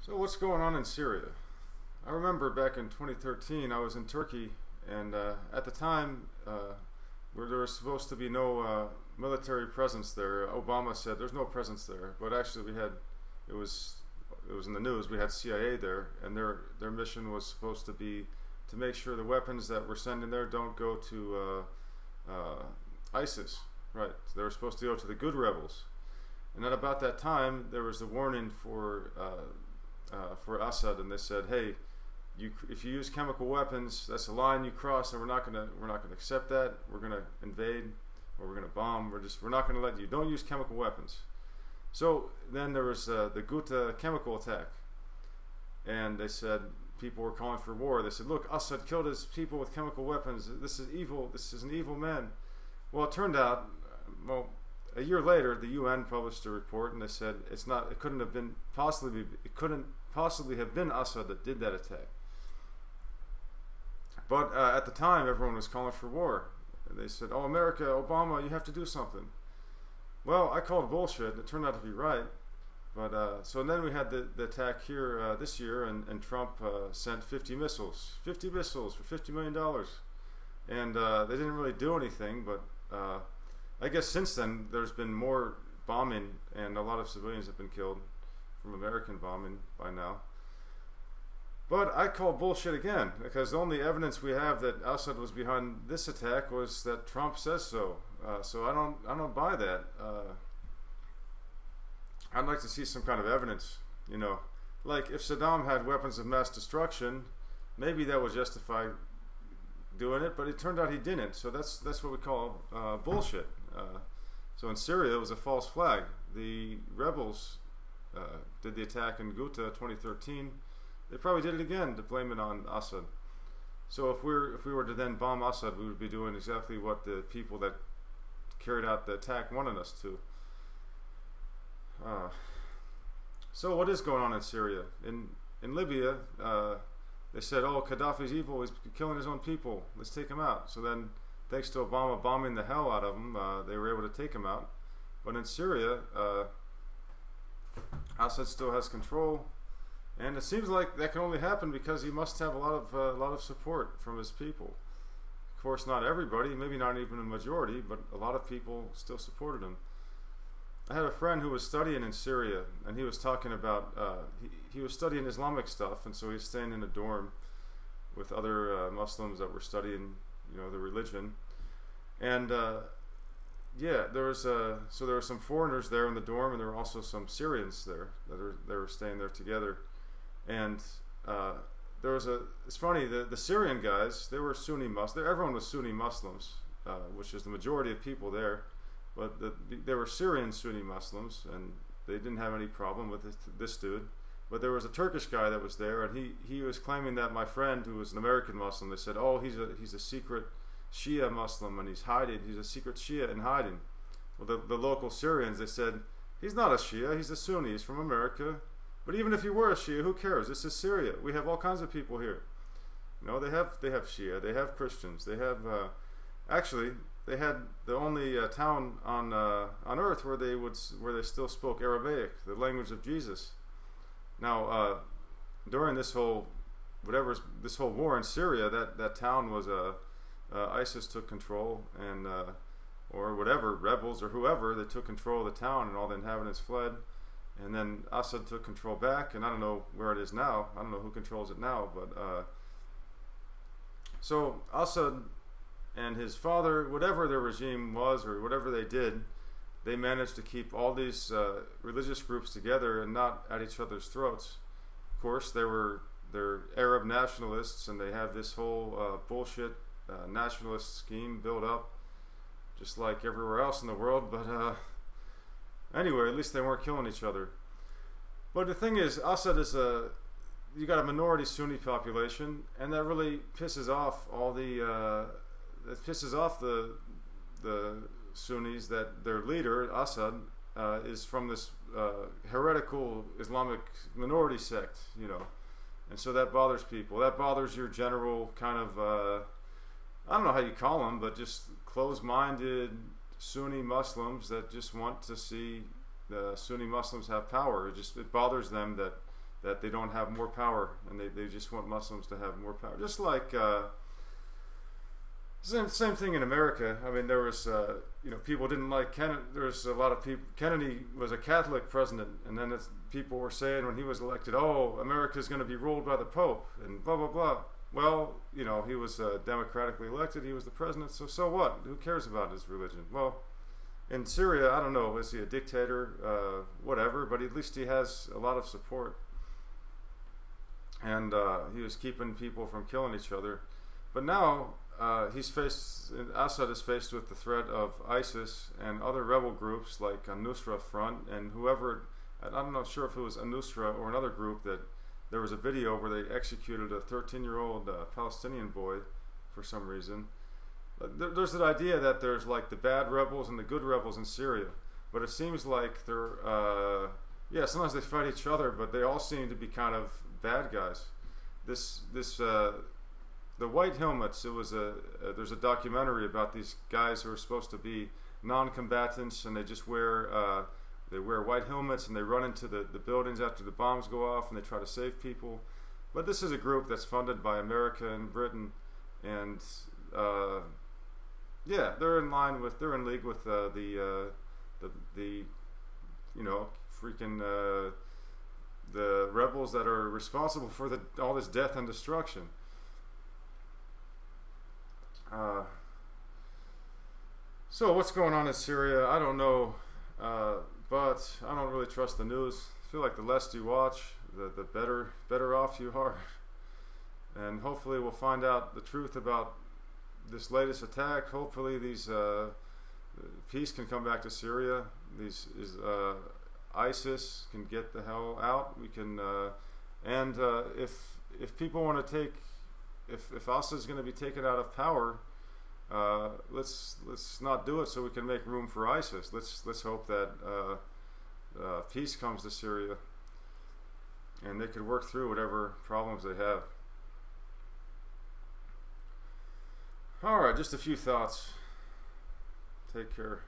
So what's going on in Syria? I remember back in 2013 I was in Turkey, and at the time where there was supposed to be no military presence there. Obama said there's no presence there, but actually it was in the news. We had CIA there, and their mission was supposed to be to make sure the weapons that we're sending there don't go to ISIS. Right, so they were supposed to go to the good rebels. And at about that time, there was a warning for Assad, and they said, "Hey, if you use chemical weapons, that's a line you cross, and we're not gonna accept that. We're gonna invade, or we're gonna bomb. We're not gonna let you. Don't use chemical weapons." So then there was the Ghouta chemical attack, and they said people were calling for war. They said, "Look, Assad killed his people with chemical weapons. This is evil. This is an evil man." Well, it turned out, a year later, the UN published a report, and they said it couldn't possibly have been Assad that did that attack. But at the time, everyone was calling for war. They said, "Oh, America, Obama, you have to do something." Well, I called bullshit. It turned out to be right. But so then we had the attack here this year, and Trump sent 50 missiles for $50 million, and they didn't really do anything. But I guess since then there's been more bombing, and a lot of civilians have been killed from American bombing by now. But I call bullshit again, because the only evidence we have that Assad was behind this attack was that Trump says so. So I don't buy that. I'd like to see some kind of evidence, like if Saddam had weapons of mass destruction, maybe that would justify doing it, but it turned out he didn't. So that's what we call bullshit. So in Syria, it was a false flag. The rebels did the attack in Ghouta 2013. They probably did it again to blame it on Assad. So if we were to then bomb Assad, we would be doing exactly what the people that carried out the attack wanted us to. So what is going on in Syria? In Libya, they said, "Oh, Gaddafi's evil. He's killing his own people. Let's take him out." So then, thanks to Obama bombing the hell out of him, they were able to take him out. But in Syria, Assad still has control, and it seems like that can only happen because he must have a lot of support from his people. Of course, not everybody, maybe not even a majority, but a lot of people still supported him. I had a friend who was studying in Syria, and he was talking about he was studying Islamic stuff, and so he was staying in a dorm with other Muslims that were studying, the religion. And yeah, there were some foreigners there in the dorm, and there were also some Syrians there they were staying there together. And it's funny, the Syrian guys, they were Sunni Muslims. Everyone was Sunni Muslims, which is the majority of people there. But they were Syrian Sunni Muslims, and they didn't have any problem with this dude. But there was a Turkish guy that was there, and he was claiming that my friend, who was an American Muslim, they said, "Oh, he's a secret Shia Muslim, and he's hiding. He's a secret Shia in hiding." Well, the local Syrians, they said, "He's not a Shia. He's a Sunni. He's from America. But even if he were a Shia, who cares? This is Syria. We have all kinds of people here. They have Shia. They have Christians. They have actually." They had the only town on earth where they still spoke Aramaic, the language of Jesus. Now, during this whole war in Syria, that town was ISIS took control, and or whatever rebels or whoever, they took control of the town, and all the inhabitants fled. And then Assad took control back, and I don't know where it is now. I don't know who controls it now, but so Assad and his father, whatever their regime was or whatever they did, they managed to keep all these religious groups together and not at each other's throats. Of course, they're Arab nationalists, and they have this whole bullshit nationalist scheme built up, just like everywhere else in the world. But anyway, at least they weren't killing each other. But the thing is, Assad is you got a minority Sunni population, and that really pisses off the Sunnis that their leader, Assad, is from this heretical Islamic minority sect, and so that bothers people. That bothers your general kind of, I don't know how you call them, but just closed-minded Sunni Muslims that just want to see the Sunni Muslims have power. It bothers them that that they don't have more power, and they just want Muslims to have more power. Just like same thing in America. I mean, there was people didn't like Kennedy. There was a lot of people. Kennedy was a Catholic president, and then people were saying when he was elected, "Oh, America's going to be ruled by the Pope," and blah blah blah. Well, he was democratically elected. He was the president. So what? Who cares about his religion? Well, in Syria, I don't know. Is he a dictator? Whatever. But at least he has a lot of support, and he was keeping people from killing each other. But now Assad is faced with the threat of ISIS and other rebel groups like Nusra Front and whoever. I'm not sure if it was Nusra or another group that there was a video where they executed a 13-year-old Palestinian boy for some reason. There's that idea that there's like the bad rebels and the good rebels in Syria, but it seems like they're sometimes they fight each other, but they all seem to be kind of bad guys. The White Helmets. It was there's a documentary about these guys who are supposed to be non-combatants, and they just wear white helmets, and they run into the buildings after the bombs go off, and they try to save people. But this is a group that's funded by America and Britain, and they're in league with the rebels that are responsible for all this death and destruction. So what's going on in Syria? I don't know, but I don't really trust the news. I feel like the less you watch, the better off you are. And hopefully we'll find out the truth about this latest attack. Hopefully peace can come back to Syria. ISIS can get the hell out. We can, if people want to if Assad is going to be taken out of power, let's not do it so we can make room for ISIS. Let's hope that peace comes to Syria, and they could work through whatever problems they have. All right, just a few thoughts. Take care.